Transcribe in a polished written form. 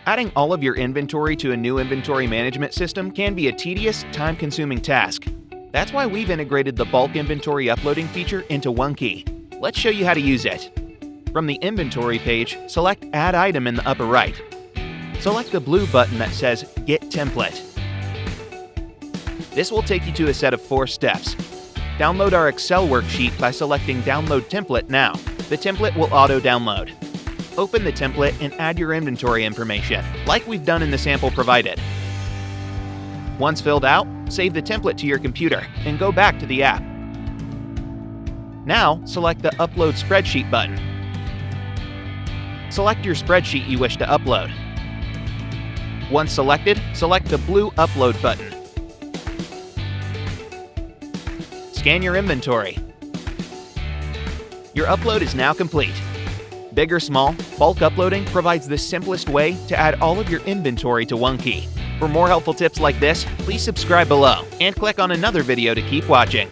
Adding all of your inventory to a new inventory management system can be a tedious, time-consuming task. That's why we've integrated the bulk inventory uploading feature into quicky. Let's show you how to use it. From the inventory page, select Add Item in the upper right. Select the blue button that says Get Template. This will take you to a set of 4 steps. Download our Excel worksheet by selecting Download Template now. The template will auto-download. Open the template and add your inventory information, like we've done in the sample provided. Once filled out, save the template to your computer and go back to the app. Now, select the Upload Spreadsheet button. Select your spreadsheet you wish to upload. Once selected, select the blue Upload button. Scan your inventory. Your upload is now complete. Big or small, bulk uploading provides the simplest way to add all of your inventory to quicky. For more helpful tips like this, please subscribe below and click on another video to keep watching.